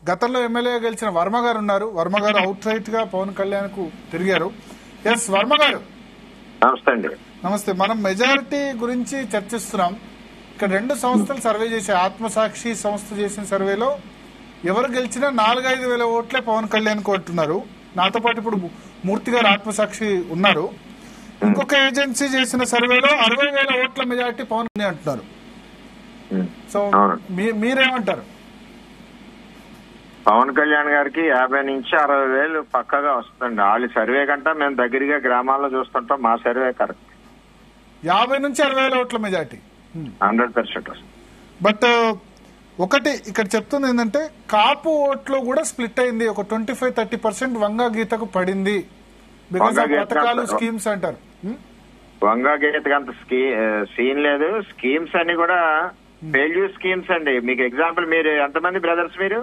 గతంలో ఎమ్మెల్యేగా గెలిచిన వర్మ గారు ఉన్నారు. వర్మ గారు అవుట్ రైట్ గా పవన్ కళ్యాణ్ కు తిరిగారు. ఎస్ వర్మ గారు నమస్తే అండి. నమస్తే. మనం మెజారిటీ గురించి చర్చిస్తున్నాం. ఇక్కడ 2 సంస్థలు సర్వే చేశాయి. ఆత్మసాక్షి సంస్థ చేసిన సర్వేలో ఎవరు గెలిచినా 4-5 వేల ఓట్లే పవన్ కళ్యాణ్ కు అంటున్నారు. నాతో పాటు ఇప్పుడు మూర్తి గారు ఆత్మసాక్షి ఉన్నారు. ఇంకొక ఏజెన్సీ చేసిన సర్వేలో 60,000 ఓట్ల మెజారిటీ పవన్ కళ్యాణ్ అంటున్నారు. సో మీరేమంటారు? పవన్ కళ్యాణ్ గారికి 50 నుంచి 60,000 పక్కగా వస్తుంది. వాళ్ళ సర్వే కంటే మేము దగ్గరగా గ్రామాల్లో చూస్తుంటాం. మా సర్వే కరెక్ట్. 50 నుంచి 60,000 ఓట్ల మెజారిటీ 100% వస్తుంది. బట్ ఒకటి ఇక్కడ చెప్తుంది ఏంటంటే కాపు ఓట్లు కూడా స్ప్లిట్ అయింది. ఒక 25-30% వంగా గీతకు పడింది. బికాస్ ఆఫ్ పథకాలు స్కీమ్స్ అంటారు. వంగా గీతకు అంత సీన్ లేదు. స్కీమ్స్ అన్ని కూడా ఫెయిల్యూర్ స్కీమ్స్ అండి. మీకు ఎగ్జాంపుల్, మీరు ఎంతమంది బ్రదర్స్? మీరు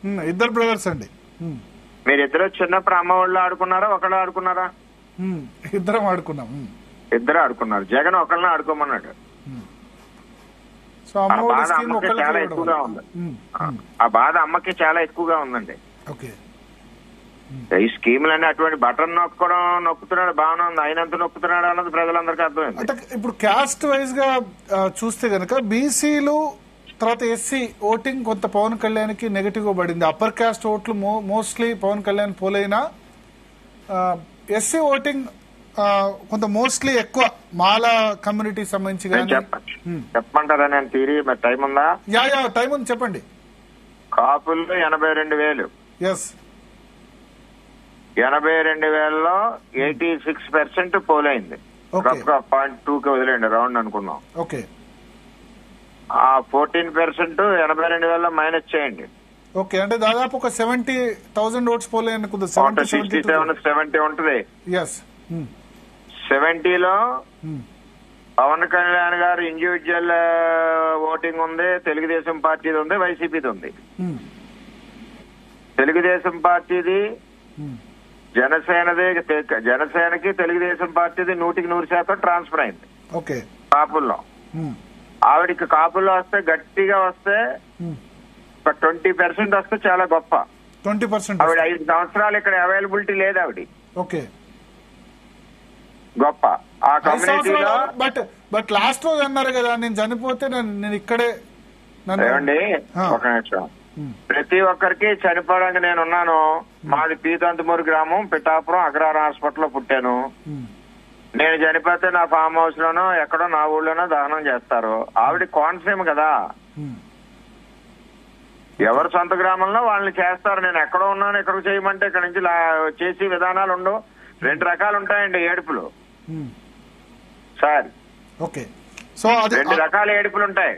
2 బ్రదర్స్ అండి. మీరిద్దరు చిన్నప్పుడు అమ్మ వాళ్ళు ఆడుకున్నారా, ఒకళ్ళు ఆడుకున్నారా? 2 ఆడుకున్నాం. 2 ఆడుకున్నారు. జగన్ ఒకళ్ళని ఆడుకోమన్నాడు. సో ఆ బాధ అమ్మకి చాలా ఎక్కువగా ఉంది. ఆ బాధ అమ్మకి చాలా ఎక్కువగా ఉందండి. ఈ స్కీములన్నీ అటువంటి బటన్ నొక్కుతున్నాడు, బాగానే ఉంది. అయినంత నొక్కుతున్నాడు అన్నది ప్రజలందరికీ అర్థమైంది. అంటే ఇప్పుడు క్యాస్ట్ వైజ్ గా చూస్తే గనక బీసీలు తర్వాత ఎస్సీ ఓటింగ్ కొంత పవన్ కళ్యాణ్ కి నెగటివ్ గా పడింది. అప్పర్ క్యాస్ట్ ఓట్లు మోస్ట్లీ పవన్ కళ్యాణ్ పోలైనా ఎస్సీ ఓటింగ్ కొంత మోస్ట్లీ ఎక్కువ మాలా కమ్యూనిటీ సంబంధించి. చెప్పమంటారా నేను థియరీ? మరి టైం ఉందా? టైం ఉంది, చెప్పండి. కాపుల్లో 82,000. ఎస్, 82,000లో 86% పోలైంది. 0.2కి వదిలేండి, రౌండ్ అనుకున్నాం. ఓకే. ఆ 14% 82,000లో మైనస్ చేయండి. ఓకే, అంటే దాదాపు ఒక 70,000 ఓట్స్ పోలే అనుకుంది. 70 ఉంటుంది. ఎస్, 70లో పవన్ కళ్యాణ్ గారు ఇండివిజువల్ ఓటింగ్ ఉంది, తెలుగుదేశం పార్టీది ఉంది, వైసీపీది ఉంది. తెలుగుదేశం పార్టీది జనసేనకి తెలుగుదేశం పార్టీది 100% ట్రాన్స్ఫర్ అయింది. ఓకే. కాపుల్లో ఆవిడికి కాపుల్లో వస్తే గట్టిగా వస్తే ఒక 20% వస్తే చాలా గొప్ప. 20%. ఆవిడ 5 సంవత్సరాలు ఇక్కడ అవైలబిలిటీ లేదు ఆవిడ. ఓకే, గొప్ప. ఆ కమ్యూనిటీలో బట్ లాస్ట్ రోజు అన్నారు కదా, నేను చనిపోతే నేను ఇక్కడే. ఏమండి ఒక నిమిషం, ప్రతి ఒక్కరికి చనిపోవడానికి నేనున్నాను. మాది పీతంతమూరు గ్రామం, పిఠాపురం అగ్రహారం హాస్పిటల్లో పుట్టాను. నేను చనిపోతే నా ఫామ్ హౌస్ లోనో ఎక్కడో నా ఊళ్ళోనో దహనం చేస్తారు. ఆవిడ కోనసీమ కదా, ఎవరు సొంత గ్రామంలో వాళ్ళని చేస్తారు. నేను ఎక్కడో ఉన్నాను, ఎక్కడికి చేయమంటే ఇక్కడ నుంచి చేసి విధానాలు ఉండవు. 2 రకాలు ఉంటాయండి ఏడుపులు సార్. ఓకే. సో 2 రకాల ఏడుపులు ఉంటాయి.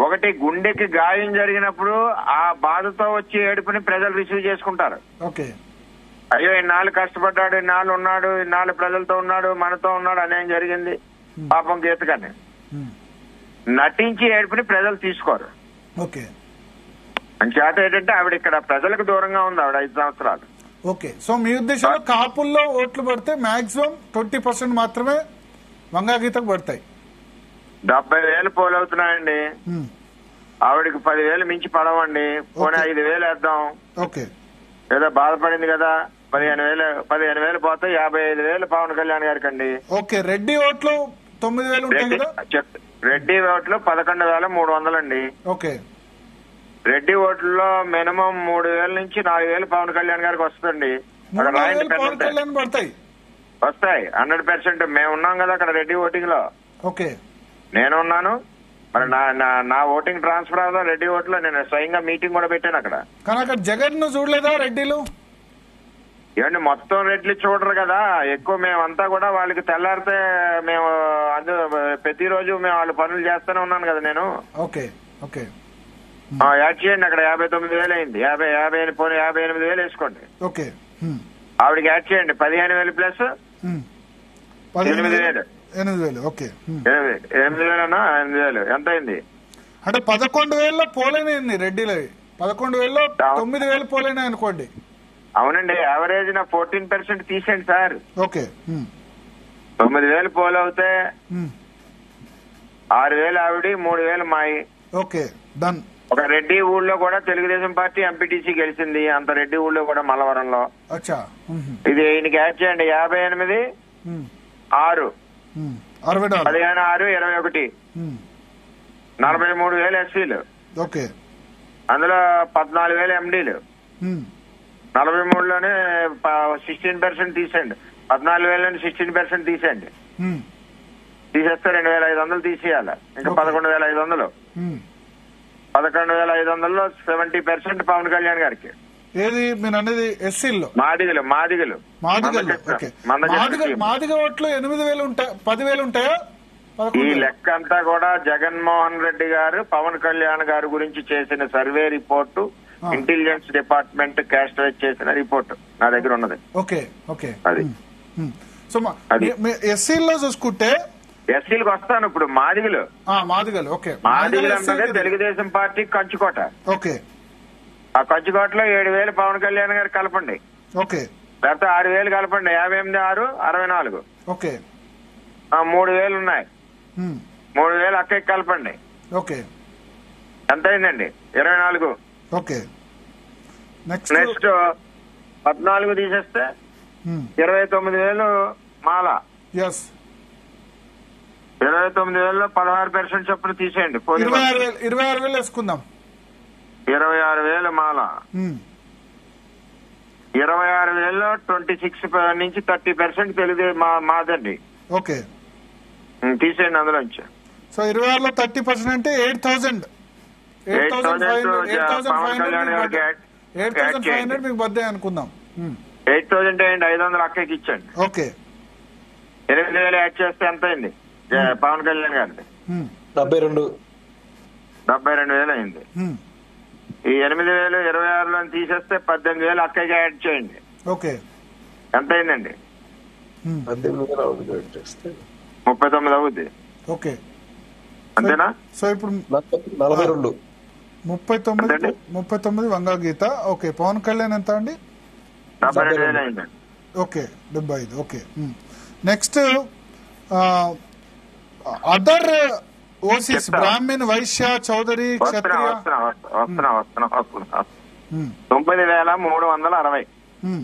ఒకటి, గుండెకి గాయం జరిగినప్పుడు ఆ బాధతో వచ్చే ఏడుపుని ప్రజలు రిసీవ్ చేసుకుంటారు. ఓకే, అయ్యో ఇన్నాళ్ళు కష్టపడ్డాడు, ఇన్నాళ్ళు ఉన్నాడు, ఇన్నాళ్ళు ప్రజలతో ఉన్నాడు, మనతో ఉన్నాడు, అన్యాయం జరిగింది పాపం గీతగానే నటించి ఏడుపుని ప్రజలు తీసుకోరు. ఓకే. అంచేత ఏంటంటే ఆవిడ ఇక్కడ ప్రజలకు దూరంగా ఉంది ఆవిడ 5 సంవత్సరాలు. ఓకే. సో మీ ఉద్దేశంలో కాపుల్లో ఓట్లు పడితే మాక్సిమం 20% మాత్రమే వంగా గీతకు పడతాయి. 70,000 పోలవుతున్నాయండి. ఆవిడకి 10,000 మించి పడవండి. పోనీ 5,000 వేద్దాం. ఓకే. ఏదో బాధపడింది కదా, 15,000 పోతే 55,000 పవన్ కళ్యాణ్ గారికి అండి. ఓకే. రెడ్డి ఓట్లు 9,000 ఉంటాయి కదా. రెడ్డి ఓట్లు 11,300 అండి. ఓకే. రెడ్డి ఓట్లలో మినిమం 3,000 నుంచి 4,000 పవన్ కళ్యాణ్ గారికి వస్తుంది. పడతాయి, వస్తాయి 100%. మేము ఉన్నాం కదా అక్కడ రెడ్డి ఓటింగ్ లో. ఓకే. నేను ఉన్నాను. మరి నా ఓటింగ్ ట్రాన్స్ఫర్ అవ్వదా రెడ్డి ఓట్లో? నేను స్వయంగా మీటింగ్ కూడా పెట్టాను అక్కడ. కానీ అక్కడ జగన్ ను చూడలేదా రెడ్డిలు? ఏమండి మొత్తం రెడ్లు చూడరు కదా. ఎక్కువ మేమంతా కూడా వాళ్ళకి తెల్లారితే మేము ప్రతిరోజు మేము వాళ్ళ పనులు చేస్తూనే ఉన్నాను కదా నేను. ఓకే. ఓకే. యాడ్ చేయండి. అక్కడ 59,000 అయింది. 58,000 వేసుకోండి. ఓకే. ఆవిడకి యాడ్ చేయండి 15,000 ప్లస్ 8,000. 8,000. ఓకే. 8,000 ఎంత అయింది? అంటే 11,000లో పోలేనాయండి రెడ్డిలో. 11,000లో 9,000 పోలేనాయి అనుకోండి. అవునండి, యావరేజ్ నా 14% తీసేయండి సార్. ఓకే. 9,000 పోలవుతే 6,000 ఆవిడ, 3,000 మాయి. Okay, done. ఒక రెడ్డి ఊళ్ళో కూడా తెలుగుదేశం పార్టీ ఎంపీటీసీ గెలిచింది. అంత రెడ్డి ఊళ్ళో కూడా మల్లవరంలో. అచ్చా. ఇది ఈయనకి యాడ్ చేయండి. 58 6 $60. 15 6 21 43,000 ఎస్సీలు. ఓకే. అందులో 14,000 ఎండీలు. 43లోనే 16% తీసేయండి. 14,000 16% తీసేయండి. తీసేస్తే 2,500 తీసేయాలి. ఇంకా 11,500. 11,500లో 70% పవన్ కళ్యాణ్ గారికి. ఏది మీరు అనేది ఎస్సీల్లో? మాదిగలు. మాదిగ ఓట్లు 8,000 ఉంటాయి, 10,000 ఉంటాయా? ఈ లెక్క అంతా కూడా జగన్మోహన్ రెడ్డి గారు పవన్ కళ్యాణ్ గారి గురించి చేసిన సర్వే రిపోర్టు, ఇంటెలిజెన్స్ డిపార్ట్మెంట్ క్యాస్టరైజ్ చేసిన రిపోర్ట్ నా దగ్గర ఉన్నది. ఓకే. అది సో ఎస్సీల్లో చూసుకుంటే ఎస్సీలకు వస్తాను. ఇప్పుడు మాదిగలు. ఓకే. మాదిగలు అన్నది తెలుగుదేశం పార్టీ కంచుకోట. ఓకే. ఆ కంచుకోటలో 7,000 పవన్ కళ్యాణ్ గారు కలపండి. ఓకే. లేకపోతే 6,000 కలపండి. 58 6 64. ఓకే. 3,000 ఉన్నాయి. 3,000 అక్కకి కలపండి. ఓకే. ఎంత అయిందండి? 24. ఓకే. నెక్స్ట్ 14 తీసేస్తే 29,000 మాల. 29,000లో 16% చొప్పున తీసేయండి. 26,000 వేసుకుందాం. 26,000 మాల. 26,000లో 26 నుంచి 30% తెలుగు మాదండి. ఓకే. తీసేయండి అందులోంచి. సో 26లో 30% అంటే 8,000. 8,500 మీకు బద్దే అనుకుందాం. 8,000 అయ్యండి. 500 అక్కకి ఇచ్చండి. ఓకే. 8,000 యాడ్ చేస్తే ఎంత అయింది పవన్ కళ్యాణ్ గారిది? 72,000 అయింది. ఈ 8,000 26లో తీసేస్తే 18,000 అక్కకి యాడ్ చేయండి. ఓకే. ఎంత అయిందండి? 39 అవుద్ది. ఓకే. అంతేనా? సో ఇప్పుడు 42 39 వంగా గీత. ఓకే. పవన్ కళ్యాణ్ ఎంత అండి? 72,000 అయిందండి. Okay. 75. Okay. Next other OCs Brahmin, Vaishya, Chowdary, Kshatriya. 9,360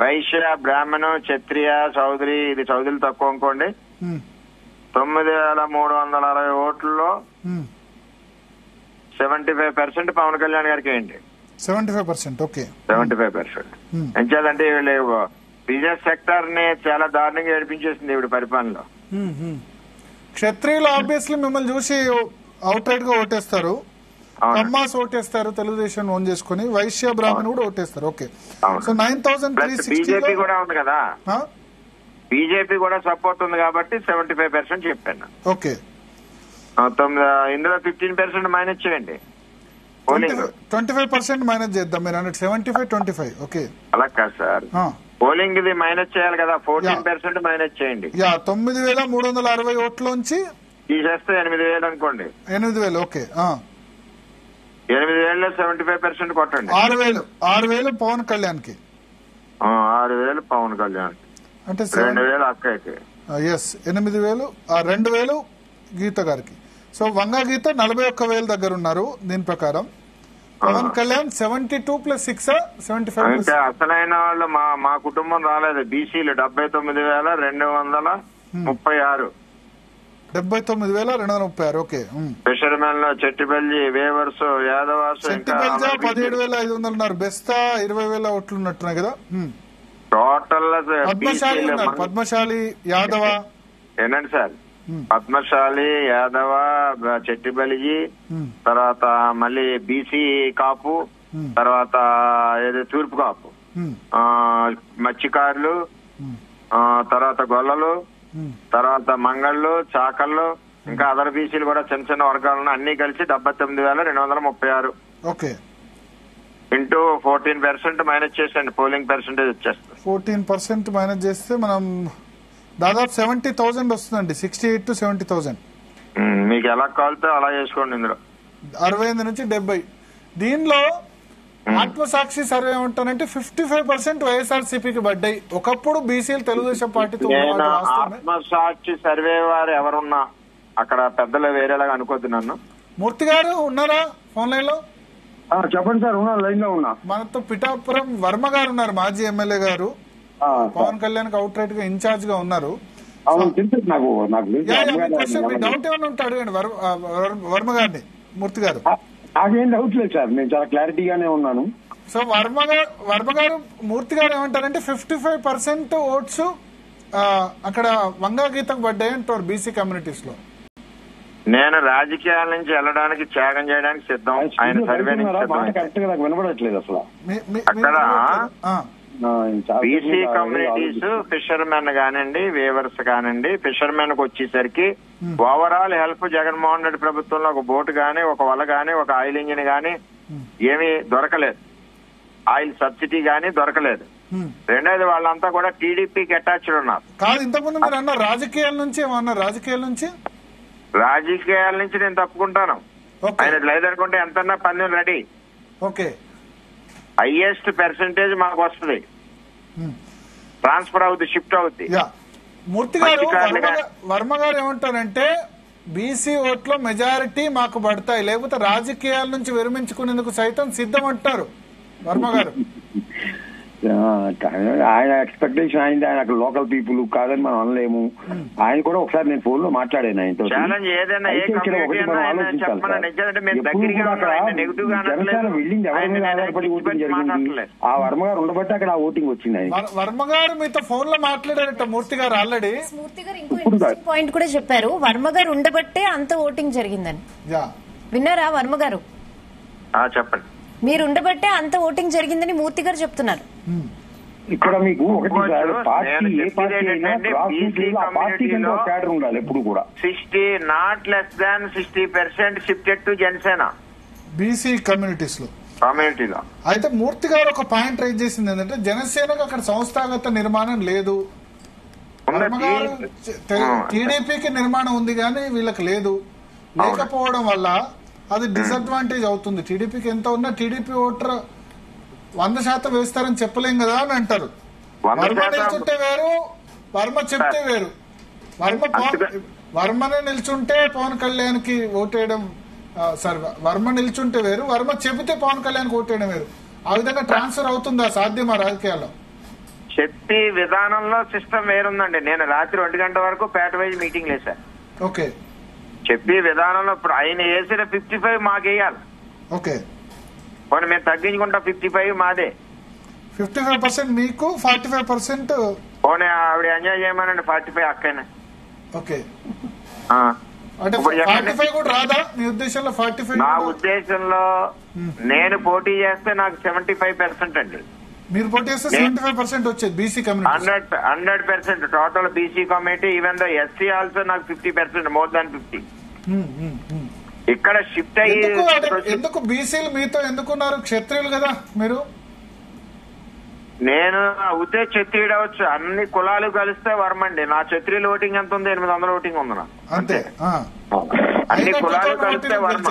Vaishya, Brahmin, Kshatriya, Chowdary. ఇది చౌదరి తక్కువ అనుకోండి. 9,360 ఓట్లలో 75% పవన్ కళ్యాణ్ గారికి వేయండి. 75%. ఓకే. 75%. ఎంచేదంటే వీళ్ళు బిజినెస్ సెక్టర్ ని చాలా దారుణంగా ఏడిపించేసింది ఈవిడ పరిపాలనలో. క్షత్రియులు ఆబ్వియస్లీ మిమ్మల్ని చూసి అవుట్ రైట్ గా ఓటేస్తారు. కమ్మాస్ ఓటేస్తారు తెలుగుదేశం ఓన్ చేసుకుని. వైశ్య, బ్రాహ్మణ్ కూడా ఓటేస్తారు. ఓకే. సో 9,360. బీజేపీ కూడా ఉంది కదా, బీజేపీ కూడా సపోర్ట్ ఉంది కాబట్టి 75% చెప్పాను. ఓకే. ఇందులో 15% మైనస్ చేయండి. 25% మైనస్ చేద్దాం. మీరు అన్నట్టు 75-25. ఓకే. అలా కాదు సార్, పోలింగ్ ఇది మైనస్ చేయాలి కదా. 14% మైనస్ చేయండి. 9,360 ఓట్లోంచి తీసేస్తే 8,000 అనుకోండి. 8,000. ఓకే. 8,000లో 75% కొట్టండి. 6,000 పవన్ కళ్యాణ్ కి. 6,000 పవన్ కళ్యాణ్ అంటే 2,000 అక్కకి. 8,000. 2,000 గీత గారికి. సో వంగా గీత 41,000 దగ్గర ఉన్నారు దీని ప్రకారం. పవన్ కళ్యాణ్ 72 + 6 75. అంటే అసలైన వాళ్ళు మా కుటుంబం రాలేదు. బీసీలు 79,236. 79,236. ఓకే. ఫిషర్మెన్ లో చెట్టిబల్లి, వేవర్స్, యాదవాస్, 17,500 ఉన్నారు. బెస్తా 20,000 ఓట్లు ఉన్నట్టున్నాయి కదా. టోటల్ పద్మశాలి, యాదవ. ఏంటండి సార్? పద్మశాలి, యాదవ, చెట్టిబలిజీ, తర్వాత మళ్ళీ బీసీ కాపు, తర్వాత ఏదో తూర్పు కాపు, మత్స్యకారులు, తర్వాత గొల్లలు, తర్వాత మంగళ్ళు, చాకళ్ళు, ఇంకా అదర్ బీసీలు కూడా చిన్న చిన్న వర్గాలను అన్ని కలిసి 79,236. ఓకే. ఇంటూ 14% మైనస్ చేసండి. పోలింగ్ పర్సెంటేజ్ వచ్చేస్తుంది. 14% మైనస్ చేస్తే మనం దాదాపు 70,000 వస్తుందండి. 68 to 70,000. మీకు ఎలా కావాలితే అలా చేసుకోండి. ఇందులో 65 నుంచి 70. దీనిలో ఆత్మసాక్షి సర్వే ఏమంటానంటే 55% వైఎస్ఆర్సీపీకి పడ్డాయి. ఒకప్పుడు బీసీలు తెలుగుదేశం పార్టీతో. ఆత్మసాక్షి సర్వే వారు ఎవరున్నా అక్కడ పెద్దలు వేరేలాగా అనుకోద్దు నన్ను. మూర్తి గారు ఉన్నారా ఫోన్ లైన్ లో? చెప్పండి సార్, ఉన్నా లైన్ లో ఉన్నా. మనతో పిఠాపురం వర్మ గారు ఉన్నారు, మాజీ ఎమ్మెల్యే గారు. పవన్ కళ్యాణ్ కి అవుట్ రైట్ గా ఇన్ఛార్జ్ గా ఉన్నారు. డౌట్ ఏమైనా ఉంటే అడగండి వర్మ గారిని. మూర్తి గారు నాకేం డౌట్ లేదు సార్, నేను చాలా క్లారిటీగానే ఉన్నాను. సో వర్మ గారు మూర్తి గారు ఏమంటారంటే 55% ఓట్స్ అక్కడ వంగా గీతకు పడ్డాయి అంటారు బీసీ కమ్యూనిటీస్ లో. నేను రాజకీయాల నుంచి వెళ్ళడానికి త్యాగం చేయడానికి సిద్ధం. ఆయన సర్వే కరెక్ట్ గా నాకు వినపడట్లేదు అసలు. అక్కడ బీసీ కమ్యూనిటీస్ ఫిషర్మెన్ కానివ్వండి, వేవర్స్ కానివ్వండి, ఫిషర్మెన్ కు వచ్చేసరికి ఓవరాల్ హెల్ప్ జగన్మోహన్ రెడ్డి ప్రభుత్వంలో ఒక బోట్ గాని, ఒక వల గాని, ఒక ఆయిల్ ఇంజిన్ గాని ఏమీ దొరకలేదు. ఆయిల్ సబ్సిడీ గాని దొరకలేదు. రెండోది వాళ్ళంతా కూడా టీడీపీకి అటాచ్డ్ ఉన్నారు. కాదు, ఇంతకుముందు మీరు అన్న రాజకీయాల నుంచి ఏమన్నారు? రాజకీయాల నుంచి నేను తప్పుకుంటాను. ఆయన లేదనుకుంటే ఎంతన్నా పన్ను రెడీ. ఓకే, హైయెస్ట్ పర్సెంటేజ్ మాకు వస్తుంది, ట్రాన్స్ఫర్ అవుతుంది, షిఫ్ట్ అవుతుంది. మూర్తి గారు వర్మ గారు ఏమంటారంటే బీసీ ఓట్లో మెజారిటీ మాకు పడతాయి, లేకపోతే రాజకీయాల నుంచి విరమించుకునేందుకు సైతం సిద్ధం అంటారు వర్మ గారు. ఆయన ఎక్స్పెక్టేషన్ అయింది, ఆయన అక్కడ లోకల్ పీపుల్ కాదని మనం అనలేము. ఆయన కూడా ఒకసారి నేను ఫోన్ లో మాట్లాడాను ఆయనతో. జనసేన వెళ్ళింది ఎవరి మీద ఆధారపడి ఓటింగ్ జరిగింది, ఆ వర్మ గారు ఉండబట్టి అక్కడ ఆ ఓటింగ్ వచ్చింది. వర్మ గారు మీతో ఫోన్ లో మాట్లాడారట మూర్తి గారు ఆల్రెడీ. మూర్తి గారు ఇంకో పాయింట్ కూడా చెప్పారు, వర్మ గారు ఉండబట్టే అంత ఓటింగ్ జరిగిందని. విన్నారా వర్మ గారు? చెప్పండి. మీరు ఉండబట్టే అంత ఓటింగ్ జరిగిందని మూర్తి గారు చెప్తున్నారు. ఇక్కడ మీకు ఒకటి సార్, పార్టీ ఏ పార్టీ అయినా పార్టీ కింద క్యాడర్ ఉండాలి ఎప్పుడు కూడా. 60 not less than 60% shifted to Janasena BC కమ్యూనిటీలో. అయితే మూర్తి గారు ఒక పాయింట్ రైజ్ చేసింది ఏంటంటే జనసేనకు అక్కడ సంస్థాగత నిర్మాణం లేదు, టీడీపీకి నిర్మాణం ఉంది కానీ వీళ్ళకి లేదు. లేకపోవడం వల్ల అది డిసడ్వాంటేజ్ అవుతుంది. టీడీపీకి ఎంత ఉన్నా టీడీపీ ఓటర్ 100% వేస్తారని చెప్పలేం కదా అని అంటారు. వర్మ నిల్చుంటే వేరు, వర్మ చెప్తే వేరు. వర్మనే నిల్చుంటే పవన్ కళ్యాణ్ కి ఓటేయడం సారీ, వర్మ నిల్చుంటే వేరు, వర్మ చెబితే పవన్ కళ్యాణ్ కి ఓటేయడం వేరు. ఆ విధంగా ట్రాన్స్ఫర్ అవుతుందా సాధ్యమా రాజకీయాల్లో? శక్తి విధానంలో సిస్టమ్ వేరుందండి. నేను రాత్రి 1 గంట వరకు పేట వైజ్ మీటింగ్ వేశాను. ఓకే, చెప్పి విధానంలో ఇప్పుడు ఆయన వేసిన 55 మాకేయాలి. ఓకే, కొన్ని మేము తగ్గించుకుంటా 55 మాదే. 55% మీకు, 45% పోనీ ఆవిడ ఎంజాయ్ చేయమనండి 45 అక్కనే. ఓకే, అంటే 45 కూడా రాదా మీ ఉద్దేశంలో? 45 నా ఉద్దేశంలో నేను పోటీ చేస్తే నాకు 75% అండి. మీరు పోటీ చేస్తే 75% వచ్చేది BC community. 100% total BC community. Even though SC also నాకు 50%, మోర్ దాన్ 50. ఇక్కడ షిఫ్ట్ అయ్యి ఎందుకు బీసీలు మీతో ఎందుకున్నారు? క్షత్రియులు కదా మీరు. నేను అవుతే క్షత్రియుడు అవచ్చు, అన్ని కులాలు కలిస్తే వర్మండి. నా క్షత్రియుల ఓటింగ్ ఎంత ఉంది? 800 ఓటింగ్ ఉంది నా. అంతే, అన్ని కులాలు కలిస్తే వర్మ.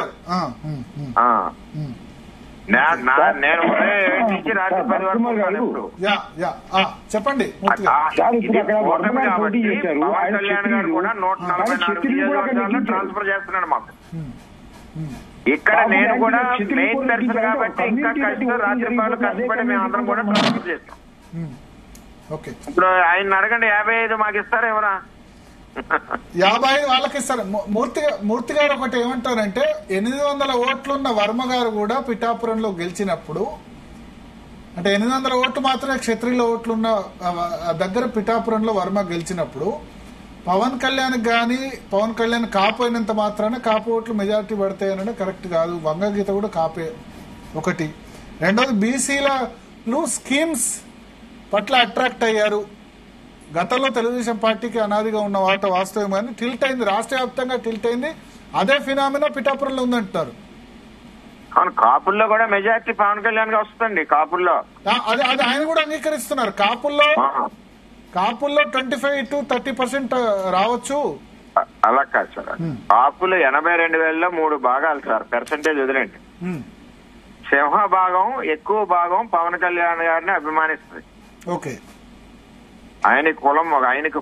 నేను రాత్రి 10 వరకు చెప్పండి. పవన్ కళ్యాణ్ గారు కూడా 144 నియోజకవర్గాల్లో ట్రాన్స్ఫర్ చేస్తున్నాడు మాకు. ఇక్కడ నేను కూడా మెయిన్ పర్సన్ కాబట్టి ఇంకా కష్టం, రాత్రి పాలు కష్టపడి మేము అందరం కూడా ట్రాన్స్ఫర్ చేస్తాం. ఇప్పుడు ఆయన అడగండి 55 మాకు ఇస్తారా ఎవరా? 55 వాళ్ళకి ఇస్తారు. మూర్తి గారు ఒకటి ఏమంటారంటే 800 ఓట్లున్న వర్మ గారు కూడా పిఠాపురంలో గెలిచినప్పుడు, అంటే 800 ఓట్లు మాత్రమే క్షత్రియుల ఓట్లున్న దగ్గర పిఠాపురంలో వర్మ గెలిచినప్పుడు పవన్ కళ్యాణ్ గాని, పవన్ కళ్యాణ్ కాపోయినంత మాత్రాన కాపు ఓట్లు మెజారిటీ పడతాయనడం కరెక్ట్ కాదు. వంగ గీత కూడా కాపే ఒకటి. రెండోది బీసీలు స్కీమ్స్ పట్ల అట్రాక్ట్ అయ్యారు. గతంలో తెలుగుదేశం పార్టీకి అనాదిగా ఉన్న వాట వాస్తవం కానీ టిల్ట్ అయింది, రాష్ట్ర వ్యాప్తంగా టిల్ట్ అయింది. అదే ఫినామినా పిఠాపురంలో ఉందంటారు. కాపుల్లో కూడా మెజారిటీ పవన్ కళ్యాణ్ గా వస్తుంది. కాపుల్లో అది ఆయన కూడా అంగీకరిస్తున్నారు. కాపుల్లో 25 to 30% రావచ్చు. అలా కాదు సార్, కాపులు 82,000లో 3 భాగాలు సార్. పర్సంటేజ్ వదిలేండి. సింహ భాగం, ఎక్కువ భాగం పవన్ కళ్యాణ్ గారిని అభిమానిస్తుంది. ఓకే, ఆయనకి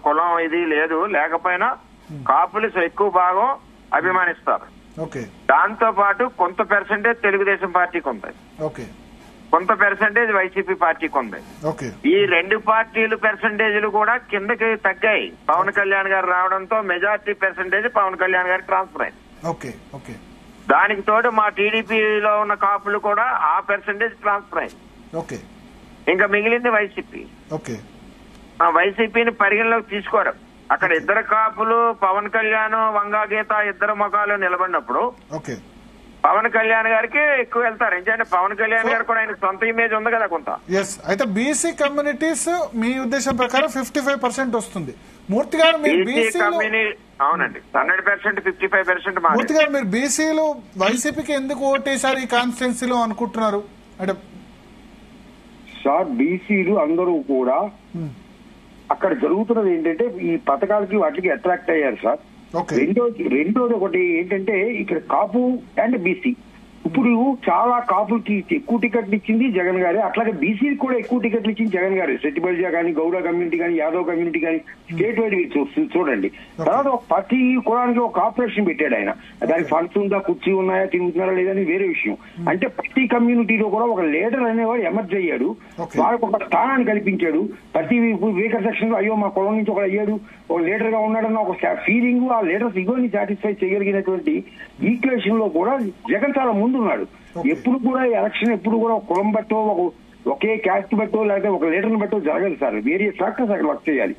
కులం ఇది లేదు, లేకపోయినా కాపులు ఎక్కువ భాగం అభిమానిస్తారు. ఓకే దాంతో పాటు కొంత పర్సెంటేజ్ తెలుగుదేశం పార్టీకి ఉంది, ఓకే కొంత పర్సెంటేజ్ వైసీపీ పార్టీకి ఉంది. ఓకే ఈ రెండు పార్టీలు పర్సెంటేజ్లు కూడా కిందకి తగ్గాయి. పవన్ కళ్యాణ్ గారు రావడంతో మెజార్టీ పర్సెంటేజ్ పవన్ కళ్యాణ్ గారికి ట్రాన్స్ఫర్ అయింది. ఓకే ఓకే దానికి తోడు మా టీడీపీలో ఉన్న కాపులు కూడా ఆ పర్సెంటేజ్ ట్రాన్స్ఫర్ అయింది. ఓకే ఇంకా మిగిలింది వైసీపీ. ఓకే ఆ వైసీపీని పరిగణలోకి తీసుకోరు. అక్కడ ఇద్దరు కాపులు పవన్ కళ్యాణ్, వంగా గీత ఇద్దరు ముఖాలు నిలబడినప్పుడు ఓకే పవన్ కళ్యాణ్ గారికి ఎక్కువ వెళ్తారు. ఎందుకంటే పవన్ కళ్యాణ్ గారు కూడా ఆయన సొంత ఇమేజ్ ఉంది కదా కొంత. ఎస్, అయితే బీసీ కమ్యూనిటీస్ మీ ఉద్దేశం ప్రకారం 55% వస్తుంది. మూర్తి గారు మీరు బీసీలు, అవునండి 100% 55% మూర్తి గారు మీరు బీసీలు వైసీపీకి ఎందుకు ఓటేశారు ఈ కాన్స్టిట్యున్సీలో అనుకుంటున్నారు? అంటే సార్ బీసీలు అందరూ కూడా అక్కడ జరుగుతున్నది ఏంటంటే ఈ పథకాలకి వాటికి అట్రాక్ట్ అయ్యారు సార్. ఓకే రెండోది ఒకటి ఏంటంటే ఇక్కడ కాపు అండ్ బీసీ ఇప్పుడు చాలా కాపులకి ఎక్కువ టికెట్లు ఇచ్చింది జగన్ గారే, అట్లాగే బీసీకి కూడా ఎక్కువ టికెట్లు ఇచ్చింది జగన్ గారే. సెట్టిబల్జా కానీ, గౌడ కమ్యూనిటీ కానీ, యాదవ్ కమ్యూనిటీ కానీ స్టేట్ వైడ్ చూడండి. తర్వాత ఒక ప్రతి కులానికి ఒక కార్పొరేషన్ పెట్టాడు ఆయన. దానికి ఫండ్స్ ఉందా, కుర్చీ ఉన్నాయా, తిరుగుతున్నారా లేదని వేరే విషయం. అంటే ప్రతి కమ్యూనిటీలో కూడా ఒక లీడర్ అనేవాడు ఎమర్జ్ అయ్యాడు, వాళ్ళకు ఒక స్థానాన్ని కల్పించాడు. ప్రతి వీకర్ సెక్షన్ లో అయ్యో మా కులం నుంచి ఒక అయ్యాడు, ఒక లీడర్ గా ఉన్నాడన్న ఒక ఫీలింగ్, ఆ లీడర్స్ ఇగోని సాటిస్ఫై చేయగలిగినటువంటి ఈక్వేషన్ లో కూడా జగన్ చాలా ముందున్నాడు. ఎప్పుడు కూడా ఎలక్షన్ ఎప్పుడు కూడా ఒక కులం బట్టో ఒకే క్యాస్ట్ బట్టో లేకపోతే ఒక లీడర్ని బట్టో జరగదు సార్. వేరియస్ ఫ్యాక్టర్స్ అక్కడ వర్క్ చేయాలి.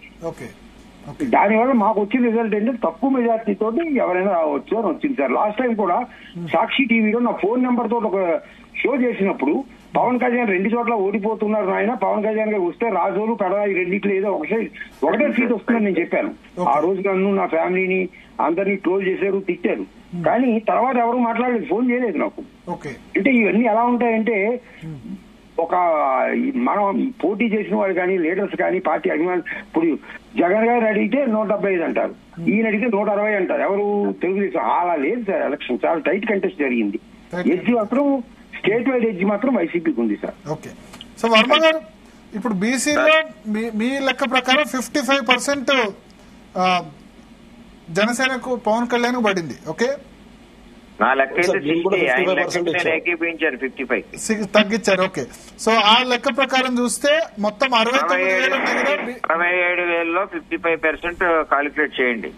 దానివల్ల మాకు వచ్చిన రిజల్ట్ ఏంటంటే తక్కువ మెజార్టీ తోటి ఎవరైనా రావచ్చు అని వచ్చింది సార్. లాస్ట్ టైం కూడా సాక్షి టీవీలో నా ఫోన్ నెంబర్ తోటి ఒక షో చేసినప్పుడు పవన్ కళ్యాణ్ 2 చోట్ల ఓడిపోతున్నారు నాయన, పవన్ కళ్యాణ్ గారు వస్తే రాజోలు పెడవ ఈ రెండిట్లో ఏదో ఒకటే సీట్ వస్తుందని నేను చెప్పాను. ఆ రోజు నన్ను నా ఫ్యామిలీని అందరినీ ట్రోల్ చేశారు, తిట్టారు. కానీ తర్వాత ఎవరు మాట్లాడలేదు, ఫోన్ చేయలేదు నాకు. అంటే ఇవన్నీ ఎలా ఉంటాయంటే ఒక మనం పోటీ చేసిన వాళ్ళు కానీ, లీడర్స్ కానీ, పార్టీ అభిమానులు ఇప్పుడు జగన్ గారు అడిగితే 175 అంటారు, ఈయన అడిగితే 160 అంటారు. ఎవరు తెలుగుదేశం అలా లేదు సార్. ఎలక్షన్ చాలా టైట్ కంటెస్ట్ జరిగింది. ఎడ్జ్ మాత్రం స్టేట్ వైడ్ ఎడ్జ్ మాత్రం వైసీపీకి ఉంది సార్. ఓకే, సో వర్మ గారు ఇప్పుడు బీసీలో మీ లెక్క ప్రకారం 55% జనసేనకు పవన్ కళ్యాణ్ పడింది. ఓకే, నా లెక్క ఏకీపించారు 55 తగ్గించారు. ఓకే, సో ఆ లెక్క ప్రకారం చూస్తే మొత్తం 67,000లో 55% కాలిక్యులేట్ చేయండి.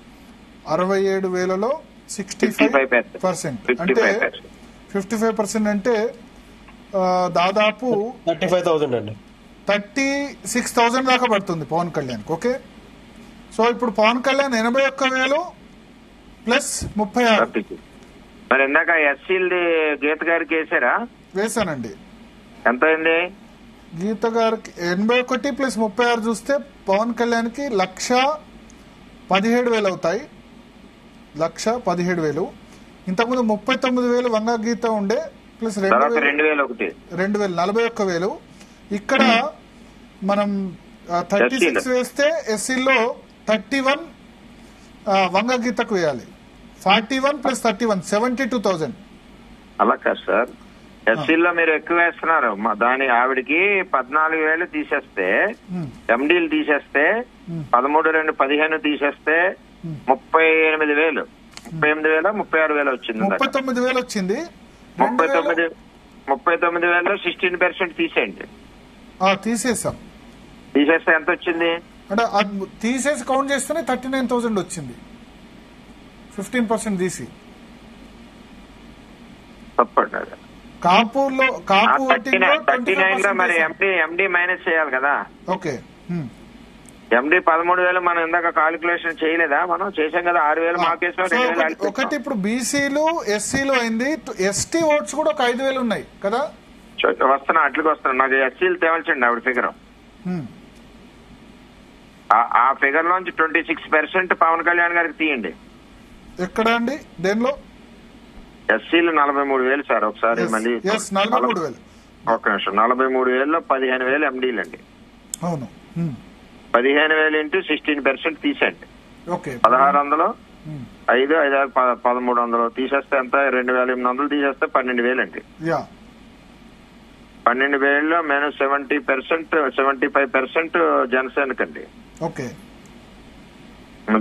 67,000లో 65% అంటే 55% అంటే దాదాపు 35,000 అండి, 36,000 దాకా పడుతుంది పవన్ కళ్యాణ్. ఓకే, సో ఇప్పుడు పవన్ కళ్యాణ్ 81,000 ప్లస్ 36. మరి ఇందాక ఎస్సీలది గీత గారికి వేసారా? వేసానండి. ఎంత అయింది? గీత గారికి 81 ప్లస్ 36 చూస్తే పవన్ కళ్యాణ్ కి 1,17,000 అవుతాయి. 1,17,000. ఇంతకుముందు 39,000 వంగా గీత ఉండే ప్లస్ 2,000 41,000. ఇక్కడ మనం 36 వేస్తే ఎస్సీలో 31 వంగా గీతకు వేయాలి. 41 ప్లస్ 31 72,000. అలా కాదు సార్, ఎస్సీలో మీరు ఎక్కువ వేస్తున్నారు. దాని ఆవిడికి 14,000 తీసేస్తే, ఎండీలు తీసేస్తే 13,2 15 తీసేస్తే 38,000 36,000 వచ్చింది. 39,000 వచ్చింది. 39,000లో 16% తీసేయండి. తీసేసాం. తీసేస్తే ఎంత వచ్చింది? అంటే తీసేసి కౌంట్ చేస్తేనే 39,000 వచ్చింది. 15% తీసి తప్పండి. కాపు 39 లో మరి ఎండి మైనస్ చేయాలి కదా. ఓకే, ఎండి 13,000 మనం ఇందాక కాలిక్యులేషన్ చేయలేదా? మనం చేసాం కదా. 6,000 మాకేసాం. ఒకటి ఇప్పుడు బీసీలు ఎస్సీలు అయింది. ఎస్టీ ఓట్స్ కూడా ఒక 5,000 ఉన్నాయి కదా. వస్తున్నా, అట్లకి వస్తున్నా. నాకు ఎస్సీలు తేల్చండి ఆవిడ ఫిగర్. ఆ ఫిగర్ లోంచి 26% పవన్ కళ్యాణ్ గారికి తీయండి. ఎక్కడ అండి? దేనిలో? ఎస్సీలు 43,000 సార్. ఒకసారి మళ్ళీ 43,000. ఒక నిమిషం. 43,000లో 15,000 ఎండీలు అండి. అవును. 15,000 ఇంటూ 16% తీసేయండి. 1,600 5 5 1,300 తీసేస్తే ఎంత? 2,800 తీసేస్తే 12,000 అండి. 12,000లో మైనస్ 70% 75% జనసేనకండి. ఓకే,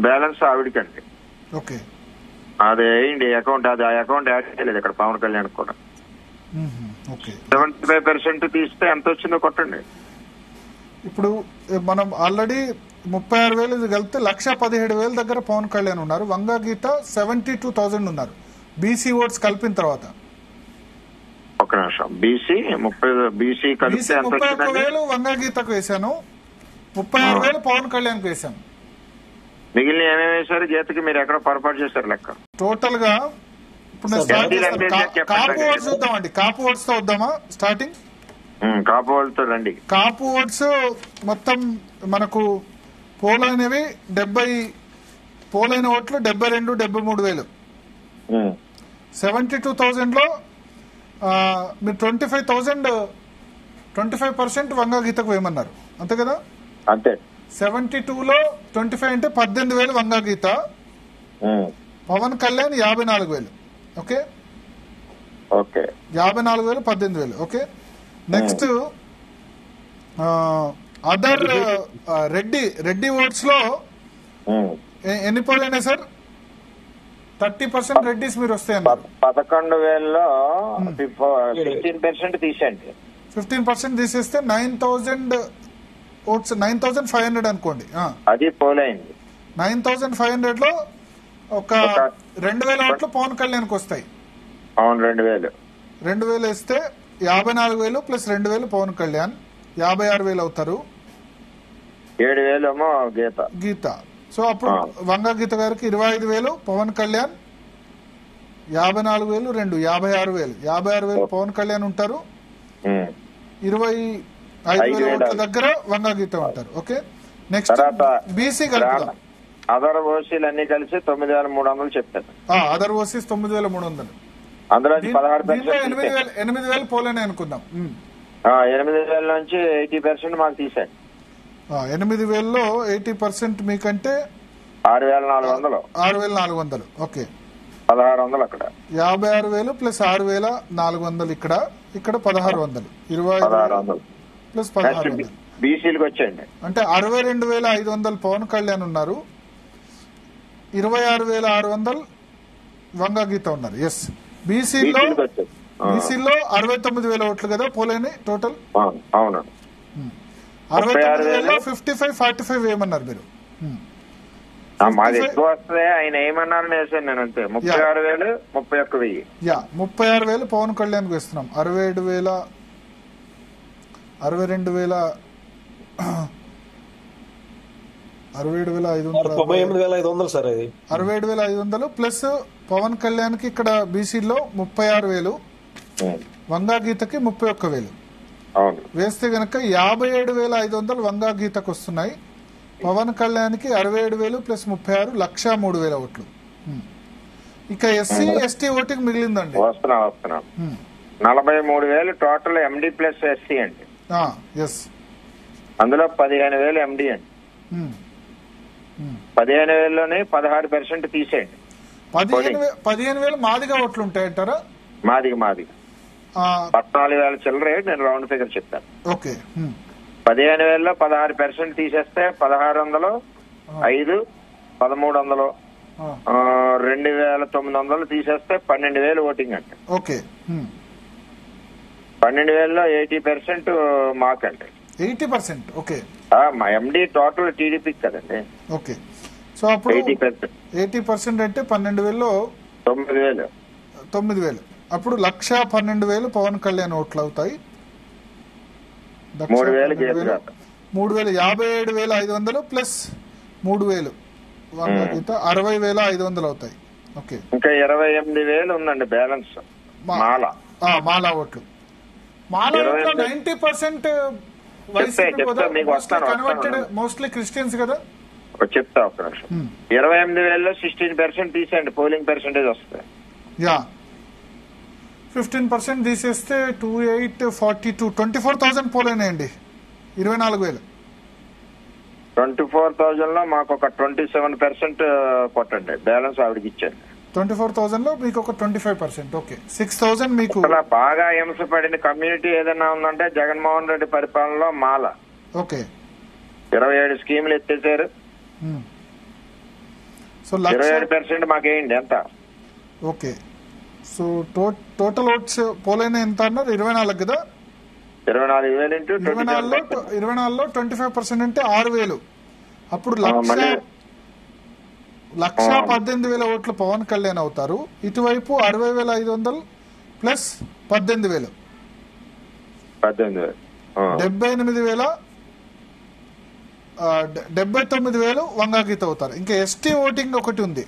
బ్యాలెన్స్ ఆవిడకండి. ఓకే, అది వేయండి అకౌంట్. అది ఆ అకౌంట్ యాడ్ చేయలేదు ఇక్కడ పవన్ కళ్యాణ్ కూడా. ఓకే 75% తీస్తే ఎంత వచ్చిందో కొట్టండి. ఇప్పుడు మనం ఆల్రెడీ 36,000 ఇది కలిపితే 1,17,000 దగ్గర పవన్ కళ్యాణ్ ఉన్నారు. వంగా గీత 72,000 ఉన్నారు బీసీ ఓట్స్ కలిపిన తర్వాత. ఒక నిమిషం. బీసీ కలిపితే ఎంత వచ్చిందండి? 31,000 వంగా గీతకు వేశాను, 36,000 పవన్ కళ్యాణ్ కు వేశాను. మిగిలిన ఏమేమి వేశారు? గీతకి మీరు ఎక్కడ పొరపాటు చేశారు లెక్క? టోటల్ గా ఇప్పుడు నేను స్టార్ట్ చేస్తాను. కాపు ఓట్స్ చూద్దామండి. కాపు ఓట్స్ తో వద్దామా స్టార్టింగ్? కాపు వాళ్ళతో రండి. కాపు ఓట్స్ మొత్తం మనకు పోలైనవి 70, పోలైన ఓట్లు 72, 73,000. 72,000 లో మీరు 25% వంగా గీతకు వేయమన్నారు అంతే కదా? అంతే. 72లో 25 అంటే 18,000 Vanga Geetha, Pavan Kalyan 54,000. Okay, 54,000 18,000. Okay, next other Reddy votes లో ఎన్ని పోలైనాయి సార్? 30% రెడ్డిస్ మీరు వస్తాయన్నారు. 11,000లో 15% తీసేయండి. 15% తీసేస్తే 9,000 ఓట్స్, 9,500 అనుకోండి. అది పోలైంది. 9,500 లో ఒక 2,000 ఓట్లు పవన్ కళ్యాణ్కి వస్తాయి. అవును, 2,000 వేస్తే 54,000 ప్లస్ 2,000 పవన్ కళ్యాణ్ 56,000 అవుతారు. 7,000 ఏమో గీత. సో అప్పుడు వంగా గీత గారికి 25,000, పవన్ కళ్యాణ్ 54,000, 56,000. 56,000 పవన్ కళ్యాణ్ ఉంటారు, 25,000 ఓట్ల దగ్గర వంగా గీత ఉంటారు. ఓకే, నెక్స్ట్ బీసీ కలుపుదాం. అదర్ ఓసీలు అన్ని కలిసి 9,300 చెప్తారు. Other OCs 9,300. అందులో 16% 8,000 పోలేనే అనుకుందాం. 8,000 నుంచి 80% మాకు తీసేయండి. 8,000లో 80% మీకంటే 6,400. 6,400. ఓకే, 1,600 అక్కడ. 56,000 ప్లస్ 6,400 ఇక్కడ 1,600. 25,000 ప్లస్ 1,600. బీసీలకు వచ్చేయండి. అంటే 62,500 పవన్ కళ్యాణ్ ఉన్నారు, 26,600 వంగా గీత ఉన్నారు. ఎస్, బీసీలో 69,000 ఓట్లు కదా పోలేని టోటల్. అవును, 69,000లో 55, 45 వేయమన్నారు మీరు. మాది ఎక్కువ వస్తుంది. ఆయన ఏమన్నారు వేసాను నేను అంతే. 36,000, 31,000. 36,000 పవన్ కళ్యాణ్ కు ఇస్తున్నాం. 62,000 67,500 సార్. అది 67,500 ప్లస్ పవన్ కళ్యాణ్ కి ఇక్కడ బీసీలో 36,000, వంగా గీతకి 31,000 వేస్తే గనక 57,500 వంగా గీతకు వస్తున్నాయి. పవన్ కళ్యాణ్ కి 67,000 ప్లస్ 36, 1,03,000 ఓట్లు. ఇక ఎస్సీ ఎస్టీ ఓటింగ్ మిగిలిందండి. వస్తున్నా 43,000 టోటల్ ఎండి ప్లస్ ఎస్సీ అండి. ఎస్, అందులో 15,000 ఎండి అండి. 15,000లోనే 16% తీసేయండి. 15,000 మాదిగా ఓట్లు ఉంటాయంటారా? మాది 14,000 చిల్లరే. నేను రౌండ్ ఫిగర్ చెప్తాను. ఓకే, 15,000లో 16% తీసేస్తే 1,600, 5, 1,300, 2,900 తీసేస్తే 12,000 ఓటింగ్ అంటే. ఓకే, 12,000లో 80% మాకు అంటే. 80%. ఓకే, మా ఎండి టోటల్ టీడీపీ కదండి. ఓకే, సో అప్పుడు 80% అంటే 12,000లో 9,000. అప్పుడు 1,12,000 పవన్ కళ్యాణ్ ఓట్లు అవుతాయి. 57,500 ప్లస్ 3,000 వంగా గీత 60,500 అవుతాయి. ఓకే, ఇంకా 28,000 ఉందండి బ్యాలెన్స్. మాలా ఓట్లు. మాలా 90% కన్వర్టెడ్, మోస్ట్లీ క్రిస్టియన్స్ కదా. చెప్తా ఒక నిమిషం. 28,000లో 16% తీసేయండి, పోలింగ్ పర్సెంటేజ్ వస్తుంది. 15% తీసేస్తే 2,842, 24,000 పోలైనాయండి. 24,000. 24,000లో మాకు ఒక 27% కొట్టండి, బ్యాలెన్స్ ఆవిడకి ఇచ్చాను. 24,000లో మీకు ఒక 25%. ఓకే, 6,000 మీకు. బాగా హింసపడిన కమ్యూనిటీ ఏదైనా ఉందంటే జగన్మోహన్ రెడ్డి పరిపాలనలో మాల. ఓకే, 27 స్కీములు ఎత్తేసారు. సో 27% మాకేయండి ఎంత? ఓకే. సో టోటల్ ఓట్స్ పోలైన ఎంత అన్నారు? 24 కదా? 24,000 ఇంటూ 24లో 25% అంటే 6,000. అప్పుడు 1,18,000 ఓట్లు పవన్ కళ్యాణ్ అవుతారు. ఇటువైపు 60,500 ప్లస్ 18,000 79,000 వంగా గీత అవుతారు. ఇంకా ఎస్టీ ఓటింగ్ ఒకటి ఉంది.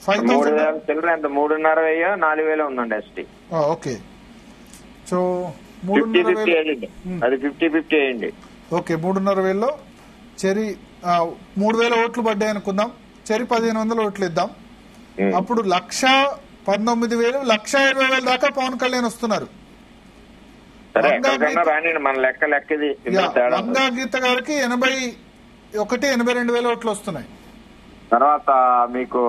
5,000 చిల్లర ఎంత? 3,500 4,000 ఉందండి ఎస్టీ. ఓకే. సో 3,500 అది 50-50 అయ్యింది. ఓకే. 3,500లో చెరి 3,000 ఓట్లు పడ్డాయి అనుకుందాం. చెరి 1,500 ఓట్లు ఇద్దాం. అప్పుడు 1,19,000 1,20,000 దాకా పవన్ కళ్యాణ్ వస్తున్నారు. వంగా గీత గారికి 81-82,000 ఓట్లు వస్తున్నాయి. తర్వాత మీకు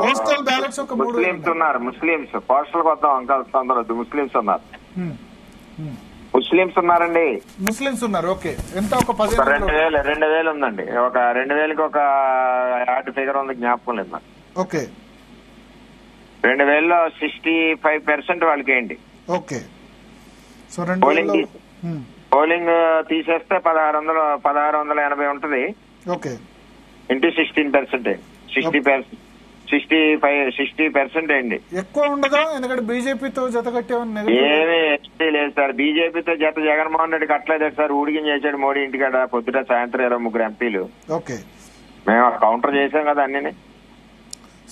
పోస్టల్ బ్యాలెట్స్ ఒక ముస్లింస్ ఉన్నారు. ముస్లింస్ పోస్టల్ వద్దాం ఇంకా తొందరదు. ముస్లింస్ ఉన్నారు. ముస్లింస్ ఉన్నారండి. ముస్లింస్ ఉన్నారు. ఓకే. ఎంత? ఒక 2,000 ఉందండి. ఒక 2,000కి ఒక ఆర్ట్ ఫిగర్ ఉంది, జ్ఞాపకం లేదు నాకు. ఓకే. 2,000లో 65% వాళ్ళకి ఏంటి. ఓకే. సో పోలింగ్ తీసేస్తే 1,680 ఉంటది. ఓకే. ఇంటూ 16%. 60% అండి. ఎక్కువ ఉండదా? ఎందుకంటే బీజేపీతో జత కట్టేమన్నా ఏమీ లేదు సార్. బీజేపీతో జత జగన్మోహన్ రెడ్డి కట్టలేదు సార్. ఊడికి చేశాడు మోడీ ఇంటికాడ పొద్దుట సాయంత్రం 23 ఎంపీలు. ఓకే. మేము కౌంటర్ చేసాం కదా అన్ని.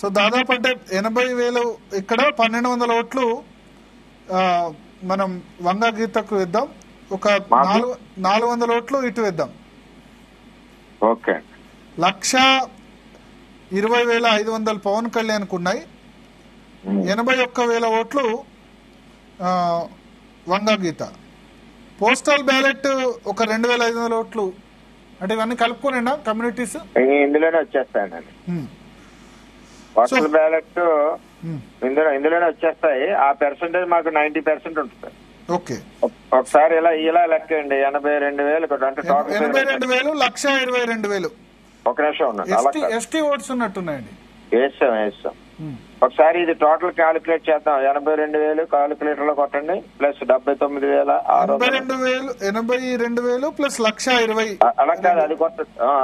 సో దాదాపు అంటే 80,000 ఇక్కడ 1,200 ఓట్లు మనం వంగా గీతకు ఇద్దాం. ఒక 400 ఓట్లు ఇటు ఇద్దాం. ఓకే. 1,20,500 పవన్ కళ్యాణ్ కు ఉన్నాయి. 81,000 ఓట్లు వంగా గీత. పోస్టల్ బ్యాలెట్ ఒక 2,500 ఓట్లు. అంటే ఇవన్నీ కలుపుకోనండి కమ్యూనిటీస్ ఇందులోనే వచ్చేస్తాయండి. పోస్టల్ బ్యాలెట్ ఇందులోనే వచ్చేస్తాయి. ఆ పర్సెంటేజ్ మాకు 90% ఉంటుంది. ఓకే. ఒకసారి ఇలా లెక్కండి. 82,000 అంటే 82,000 1,22,000. ఒక నిమిషం ఉన్నది. ఎస్టీ ఓట్స్ ఉన్నట్టున్నాయండి. వేస్తాం. ఒకసారి ఇది టోటల్ క్యాలిక్యులేట్ చేద్దాం. 82,000 క్యాలిక్యులేటర్ లో కొట్టండి. ప్లస్ 79,600. 82,000 ప్లస్ 1,20,000. అలా కాదు, అది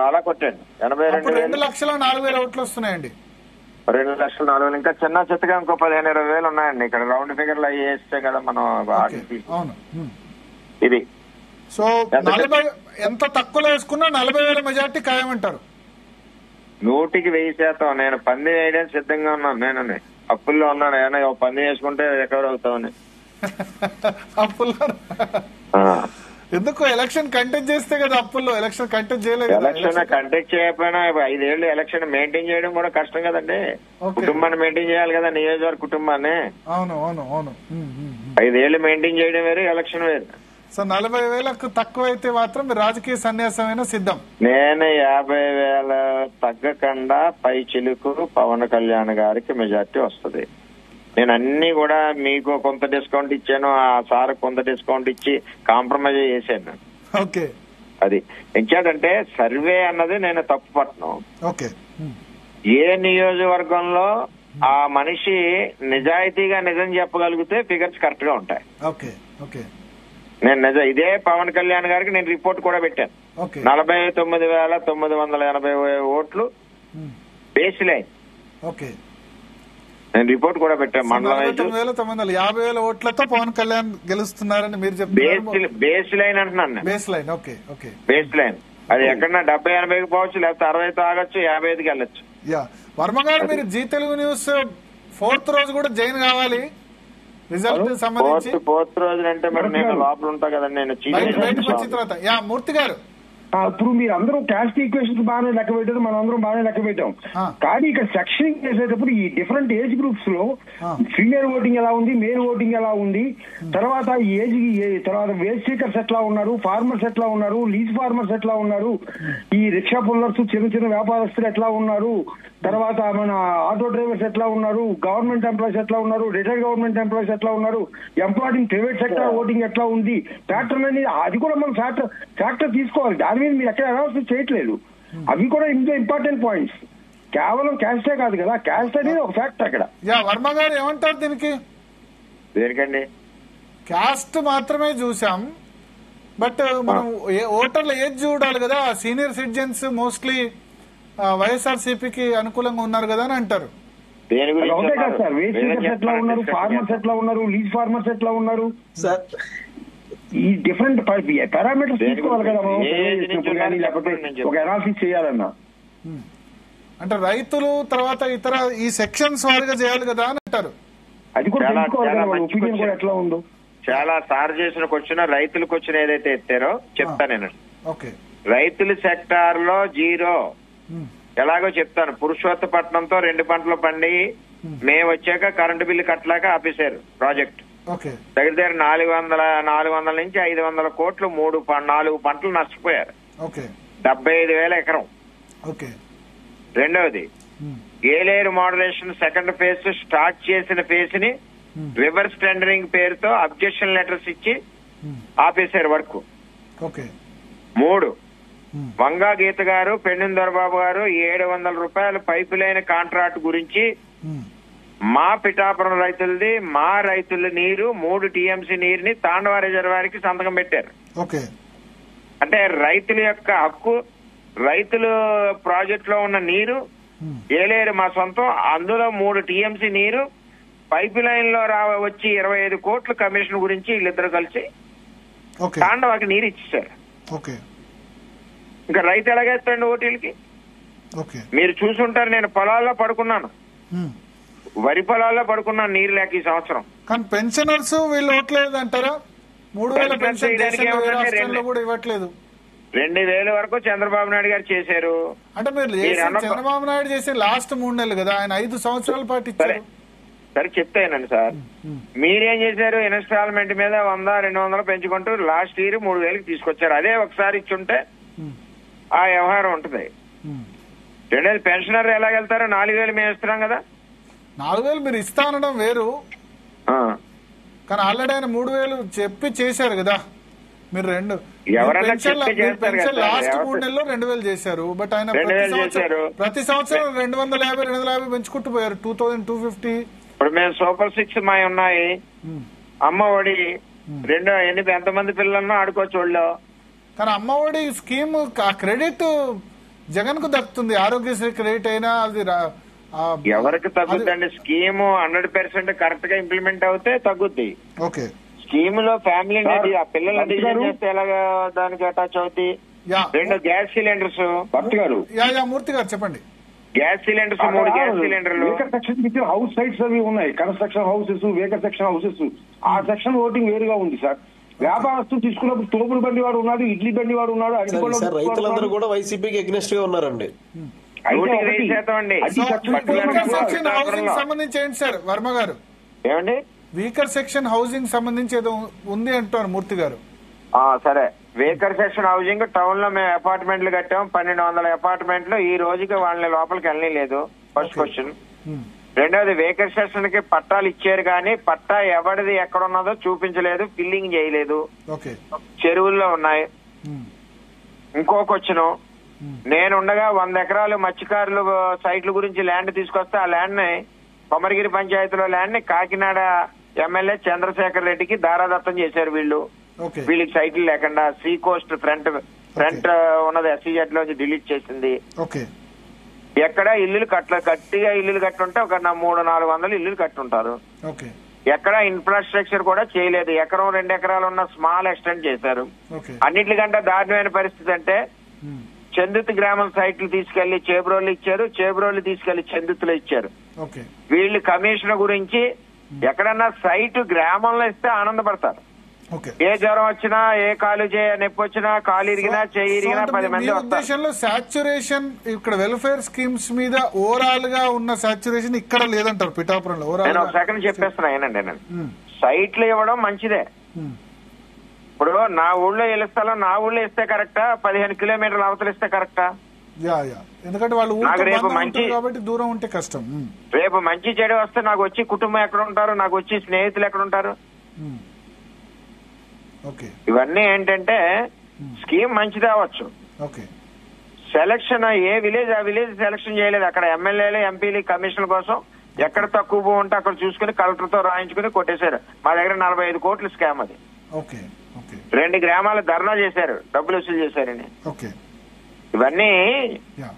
అలా కొట్టండి. 82,000 2,04,000 ఓట్లు వస్తున్నాయండి. 2,04,000 ఇంకా చిన్న చిత్తగా ఇంకో 15,000-20,000 ఉన్నాయండి. ఇక్కడ రౌండ్ ఫిగర్ లో అవి వేస్తే కదా మనం. అవును. ఇది సో 40 ఎంత తక్కువలో వేసుకున్నా 40,000 మెజార్టీ ఖాయమంటారు. 100% నేను పంది వేయడానికి సిద్ధంగా ఉన్నాను. నేను అప్పుల్లో ఉన్నాను. ఏమైనా పంది వేసుకుంటే రికవర్ అవుతామని. అప్పుల్లో ఎందుకు? ఎలక్షన్ కంటెక్ట్ చేస్తే కదా అప్పుల్లో. ఎలక్షన్ కంటెక్ట్ చేయలేదు. ఎలక్షన్ కంటెక్ట్ చేయకపోయినా 5 ఏళ్ళు ఎలక్షన్ మెయింటైన్ చేయడం కూడా కష్టం కదండి. కుటుంబాన్ని మెయింటైన్ చేయాలి కదా, నియోజకవర్గ కుటుంబాన్ని. అవును. 5 ఏళ్ళు మెయింటైన్ చేయడం వేరు, ఎలక్షన్ వేరు. సో 40,000కు తక్కువ అయితే మాత్రం రాజకీయ సన్యాసమైనా సిద్ధం. నేను 50,000 తగ్గకుండా పై చిలుకు పవన్ కళ్యాణ్ గారికి మెజార్టీ వస్తుంది. నేను అన్ని కూడా మీకు కొంత డిస్కౌంట్ ఇచ్చాను, ఆ సార్ కొంత డిస్కౌంట్ ఇచ్చి కాంప్రమైజ్ చేశాను. ఓకే. అది ఎంచేదంటే సర్వే అన్నది నేను తప్పు పట్టను. ఓకే. ఏ నియోజకవర్గంలో ఆ మనిషి నిజాయితీగా నిజం చెప్పగలిగితే ఫిగర్స్ కరెక్ట్ గా ఉంటాయి. ఓకే. ఓకే. నేను ఇదే పవన్ కళ్యాణ్ గారికి నేను రిపోర్ట్ కూడా పెట్టాను. 49,980 ఓట్లు బేస్ లైన్. ఓకే. నేను రిపోర్ట్ కూడా పెట్టాను. మండలం 49,950 ఓట్లతో పవన్ కళ్యాణ్ గెలుస్తున్నారని మీరు చెప్తున్నారు. బేస్ లైన్ అంటున్నాను. Base line. Okay. Okay. Base line అది ఎక్కడన్నా 70-80కి పోవచ్చు, లేకపోతే 60తో ఆగొచ్చు, 55కి వెళ్ళొచ్చు. వర్మ గారు, మీరు జీ తెలుగు న్యూస్ 4th రోజు కూడా జాయిన్ కావాలి. రిజల్ట్ సంబంధించి 4th రోజు అంటే మరి నేను లోపల ఉంటా కదండి. నేను బయటకు వచ్చిన తర్వాత మూర్తి గారు, ఇప్పుడు మీరు అందరూ క్యాస్ట్ ఈక్వేషన్స్ బాగానే లెక్క పెట్టారు, మనం అందరం బాగానే లెక్క పెట్టాం. కానీ ఇక్కడ సెక్షనింగ్ చేసేటప్పుడు ఈ డిఫరెంట్ ఏజ్ గ్రూప్స్ లో ఫీమేల్ ఓటింగ్ ఎలా ఉంది, మేల్ ఓటింగ్ ఎలా ఉంది, తర్వాత తర్వాత వేజ్ సీకర్స్ ఎట్లా ఉన్నారు, ఫార్మర్స్ ఎట్లా ఉన్నారు, లీజ్ ఫార్మర్స్ ఎట్లా ఉన్నారు, ఈ రిక్షా పుల్లర్స్ చిన్న వ్యాపారస్తులు ఎట్లా ఉన్నారు, తర్వాత మన ఆటో డ్రైవర్స్ ఎట్లా ఉన్నారు, గవర్నమెంట్ ఎంప్లాయీస్ ఎట్లా ఉన్నారు, రిటైర్డ్ గవర్నమెంట్ ఎంప్లాయీస్ ఎట్లా ఉన్నారు, employed in private sector voting ఎట్లా ఉంది, ఫ్యాక్టర్ అనేది అది కూడా మనం ఫ్యాక్టర్ తీసుకోవాలి. దాని మీద మీరు ఎక్కడ అనాలిసిస్ చేయట్లేదు. అవి కూడా ఇంపార్టెంట్ పాయింట్స్. కేవలం క్యాస్టే కాదు కదా, క్యాస్ట్ అనేది ఒక ఫ్యాక్టర్ అక్కడ. వర్మ గారు ఏమంటారు దీనికి? దేనికండి? క్యాస్ట్ మాత్రమే చూసాం, బట్ మనం ఓటర్ల ఏజ్ చూడాలి కదా. సీనియర్ సిటిజన్స్ మోస్ట్లీ వైఎస్ఆర్సీపీకి అనుకూలంగా ఉన్నారు కదా అని అంటారు. దేని గురించి ఉంటాయి కదా సార్, వేజ్ సీకర్స్ ఎట్లా ఉన్నారు, ఫార్మర్స్ ఎట్లా ఉన్నారు, లీజ్ ఫార్మర్స్ ఎట్లా ఉన్నారు సార్, ఈ డిఫరెంట్ పారామీటర్స్ తీసుకోవాలి కదా మనం కానీ, లేకపోతే ఒక అనాలిసిస్ చేయాలన్నా. అంటే రైతులు తర్వాత ఇతర ఈ సెక్షన్స్ వారిగా చేయాలి కదా అని అంటారు. అది కూడా తెలుసుకోవాలి కదా, వాళ్ళ ఒపీనియన్ కూడా ఎట్లా ఉందో. చాలా సార్ చేసిన క్వశ్చన్, రైతుల క్వశ్చన్ ఏదైతే ఎత్తారో చెప్తా నేను. ఓకే, రైతుల సెక్టార్ లో 0 ఎలాగో చెప్తాను. పురుషోత్తపట్నంతో 2 పంటలు పండి మేము వచ్చాక కరెంటు బిల్లు కట్టలేక ఆపేశారు ప్రాజెక్ట్. ఓకే, దగ్గర 400 నుంచి 500 కోట్లు 4 పంటలు నష్టపోయారు. ఓకే, 75,000 ఎకరం. ఓకే. రెండవది Yeleru moderation second phase start చేసిన ఫేజ్ ని రివర్స్ టెండరింగ్ పేరుతో అబ్జెక్షన్ లెటర్స్ ఇచ్చి ఆపేశారు వర్క్. ఓకే. 3 వంగా గీత గారు, పెండిన దొరబాబు గారు 700 రూపాయల పైపు లైన్ కాంట్రాక్ట్ గురించి మా పిఠాపురం రైతులది, మా రైతుల నీరు 3 టీఎంసీ నీరుని తాండవ రిజర్వాయర్కి సంతకం పెట్టారు. ఓకే. అంటే రైతుల యొక్క హక్కు, రైతులు ప్రాజెక్ట్ లో ఉన్న నీరు ఏలేరు మా సొంతం. అందులో 3 టీఎంసీ నీరు పైప్ లైన్ లో వచ్చి 25 కోట్ల కమిషన్ గురించి వీళ్ళిద్దరు కలిసి తాండవాకి నీరు ఇచ్చేసారు. ఇంకా రైతు ఎలాగేస్తాండి ఓటీలకి? మీరు చూసుంటారు, నేను పొలాల్లో పడుకున్నాను, వరి పొలాల్లో పడుకున్నాను నీరు లేక ఈ సంవత్సరం. కానీ పెన్షనర్స్ వీళ్ళు ఓట్లేదు అంటారా? 3,000 పెన్షన్ కూడా ఇవ్వట్లేదు. 2,000 వరకు చంద్రబాబు నాయుడు గారు చేశారు. అంటే మీరు చంద్రబాబు నాయుడు చేసే లాస్ట్ 3 నెలలు కదా, ఆయన 5 సంవత్సరాల పాటు ఇచ్చారు. సరే చెప్తానండి సార్, మీరేం చేశారు? ఇన్స్టాల్మెంట్ మీద 100-200 పెంచుకుంటూ లాస్ట్ ఇయర్ 3,000కి తీసుకొచ్చారు. అదే ఒకసారి ఇచ్చుంటే ఆ వ్యవహారం ఉంటది. రెండేది పెన్షనర్ ఎలాగెళ్తారు? 4,000 మేము ఇస్తున్నాం కదా. 4,000 మీరు ఇస్తా అనడం వేరు, కానీ ఆల్రెడీ ఆయన 3,000 చెప్పి చేశారు కదా. మీరు పెన్షన్ లాస్ట్ 3 నెలల్లో 2,000 చేశారు, బట్ ఆయన ప్రతి సంవత్సరం 250 పెంచుకుంటూ పోయారు. 2,250. ఇప్పుడు మేము సూపర్ 6 మా ఉన్నాయి, అమ్మ ఒడి 2 ఎంతమంది పిల్లలను ఆడుకోవచ్చు వాళ్ళు. కానీ అమ్మ ఒడి స్కీమ్ క్రెడిట్ జగన్ కు దక్కుతుంది. ఆరోగ్యశ్రీ క్రెడిట్ అయినా అది ఎవరికి తగ్గుద్దండి? స్కీమ్ 100% కరెక్ట్ గా ఇంప్లిమెంట్ అవుతే తగ్గుద్ది. ఓకే. స్కీమ్ లో ఫ్యామిలీ ఆ పిల్లలు డిజైన్ చేస్తే ఎలాగా దానికి అటాచ్ అవుతాయి. 2 గ్యాస్ సిలిండర్స్. భర్త గారు, మూర్తి గారు చెప్పండి. గ్యాస్ సిలిండర్స్ 3 గ్యాస్ సిలిండర్లు. వేకర్ సెక్షన్ హౌస్ సైట్స్ అవి ఉన్నాయి, construction houses, weaker section houses. ఆ సెక్షన్ ఓటింగ్ వేరుగా ఉంది సార్. వ్యాపారస్తులు తీసుకున్నప్పుడు తోపుడు బండి వాడు ఉన్నాడు, ఇడ్లీ బండి వాడు ఉన్నాడు. రైతులందరూ కూడా వైసీపీకి ఎగ్నెస్ట్ గా ఉన్నారండి. సంబంధించి ఏంటి సార్ వర్మ గారు? ఏమండి వీకర్ సెక్షన్ హౌసింగ్ సంబంధించి ఏదో ఉంది అంటారు మూర్తి గారు. సరే, వీకర్ సెక్షన్ హౌసింగ్ టౌన్ లో మేము అపార్ట్మెంట్లు కట్టాం, 1,200 అపార్ట్మెంట్లు. ఈ రోజుకి వాళ్ళని లోపలికి వెళ్ళలేదు. First question. రెండోది, వీకర్ సెక్షన్ కి పట్టాలు ఇచ్చారు కానీ పట్టా ఎవరిది ఎక్కడున్నదో చూపించలేదు, ఫిల్లింగ్ చేయలేదు, చెరువుల్లో ఉన్నాయి. ఇంకో క్వశ్చన్, నేనుండగా 100 ఎకరాలు మత్స్యకారులు సైట్ల గురించి ల్యాండ్ తీసుకొస్తే ఆ ల్యాండ్ ని కొమరగిరి పంచాయతీలో ల్యాండ్ ని కాకినాడ ఎమ్మెల్యే చంద్రశేఖర్ రెడ్డికి దారాదత్తం చేశారు వీళ్ళు. వీళ్ళకి సైట్లు లేకుండా సీ కోస్ట్ ఫ్రంట్ ఉన్నది SEZ లోంచి డిలీట్ చేసింది. ఎక్కడ ఇల్లులు గట్టిగా ఇల్లులు కట్టుంటే ఒక 300-400 ఇల్లులు కట్టుంటారు. ఎక్కడ ఇన్ఫ్రాస్ట్రక్చర్ కూడా చేయలేదు. 1-2 ఎకరాలు ఉన్న స్మాల్ ఎక్స్టెండ్ చేశారు. అన్నిటికంటే దారుణమైన పరిస్థితి అంటే చందుతు గ్రామం సైట్లు తీసుకెళ్లి చేబ్రోలు ఇచ్చారు, చేబ్రోలు తీసుకెళ్లి చందుతులు ఇచ్చారు. వీళ్ళు కమిషన్ గురించి ఎక్కడన్నా సైట్ గ్రామంలో ఇస్తే ఆనందపడతారు. ఏ జ్వరం వచ్చినా, ఏ కాలు నొప్పి వచ్చినా, కాలు ఇరిగినా, చేయి ఇరిగినా 10 మంది వస్తారు. సాచ్యురేషన్ ఇక్కడ వెల్ఫేర్ స్కీమ్స్ మీద ఓవరాల్ గా ఉన్న సాచ్యురేషన్ ఇక్కడ లేదంటారు పిఠాపురంలో. నేను ఒక సెకండ్ చెప్పేస్తున్నా ఏనండి. నేను సైట్లు ఇవ్వడం మంచిదే. ఇప్పుడు నా ఊళ్ళో ఇళ్ళ స్థలం నా ఊళ్ళో ఇస్తే కరెక్టా, 15 కిలోమీటర్ల అవతల ఇస్తే కరెక్టా? ఎందుకంటే వాళ్ళు రేపు మంచి కాబట్టి దూరం ఉంటే కష్టం. రేపు మంచి చెడు వస్తే నాకు వచ్చి కుటుంబం ఎక్కడ ఉంటారు, నాకు వచ్చి స్నేహితులు ఎక్కడ ఉంటారు? ఇవన్నీ ఏంటంటే స్కీమ్ మంచిది అవ్వచ్చు, సెలక్షన్ ఏ విలేజ్ ఆ విలేజ్ సెలక్షన్ చేయలేదు. అక్కడ ఎమ్మెల్యేలు ఎంపీలు కమిషన్ కోసం ఎక్కడ తక్కువ భూమి ఉంటే అక్కడ చూసుకుని కలెక్టర్ తో రాయించుకుని కొట్టేశారు. మా దగ్గర 45 కోట్ల స్కామ్ అది. ఓకే ఓకే 2 గ్రామాలు ధర్నా చేశారు, డబ్బులు వసూలు చేశారని. ఓకే ఇవన్నీ యా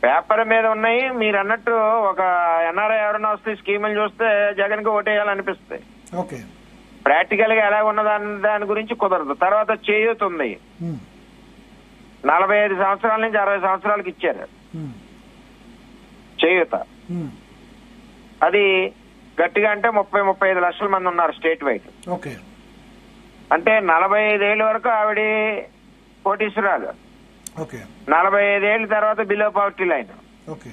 పేపర్ మీద ఉన్నాయి. మీరు అన్నట్టు ఒక ఎన్ఆర్ఐ ఎవరైనా వస్తే స్కీములు చూస్తే జగన్ కి ఓటేయాలనిపిస్తాయి. ఓకే ప్రాక్టికల్ గా ఎలా దాని గురించి కుదరదు. తర్వాత చేయూత ఉంది, 45 సంవత్సరాల నుంచి 60 సంవత్సరాలకు ఇచ్చారు చేయూత. అది గట్టిగా అంటే 30-35 లక్షల మంది ఉన్నారు స్టేట్ వైడ్. ఓకే అంటే 45 ఏళ్ళ వరకు ఆవిడ కోటీశ్వరాలు, ఓకే 45 ఏళ్ళ తర్వాత below poverty line. Okay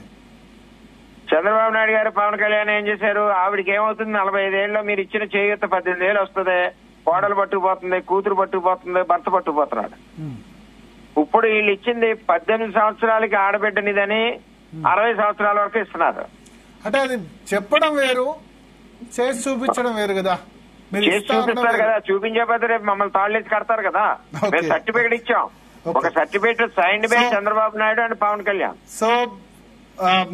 Chandrababu Naidu గారు పవన్ కళ్యాణ్ ఏం చేశారు? ఆవిడకి ఏమవుతుంది? 45 ఏళ్ళలో మీరు ఇచ్చిన చేయూత 18 ఏళ్ళు వస్తుంది, కోడలు పట్టుకుపోతుంది, కూతురు పట్టుకుపోతుంది, భర్త పట్టుకుపోతున్నాడు. ఇప్పుడు వీళ్ళు ఇచ్చింది 18 సంవత్సరాలకి ఆడబిడ్డనిదని 60 సంవత్సరాల వరకు ఇస్తున్నారు. అంటే అది చెప్పడం వేరు, చేసి చూపించడం వేరు కదా. మీరు చేసి చూపిస్తారు కదా, చూపించకపోతే రేపు మమ్మల్ని తాళ్ళేసి కడతారు కదా. మేము సర్టిఫికేట్ ఇచ్చాం, ఒక certificate signed by Chandrababu Naidu and Pawan Kalyan. So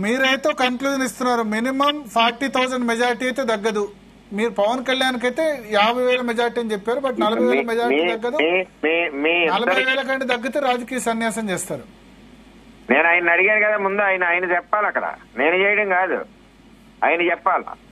మీరైతే కన్క్లూజన్ ఇస్తున్నారు, మినిమం 40,000 మెజార్టీ అయితే తగ్గదు. మీరు పవన్ కళ్యాణ్ కి అయితే 50,000 మెజార్టీ అని చెప్పారు, బట్ 40,000 మెజార్టీ తగ్గదు. 40,000 కంటే తగ్గితే రాజకీయ సన్యాసం చేస్తారు. నేను ఆయన అడిగాను కదా ముందు, ఆయన చెప్పాలి అక్కడ, నేను చేయడం కాదు, ఆయన చెప్పాలి.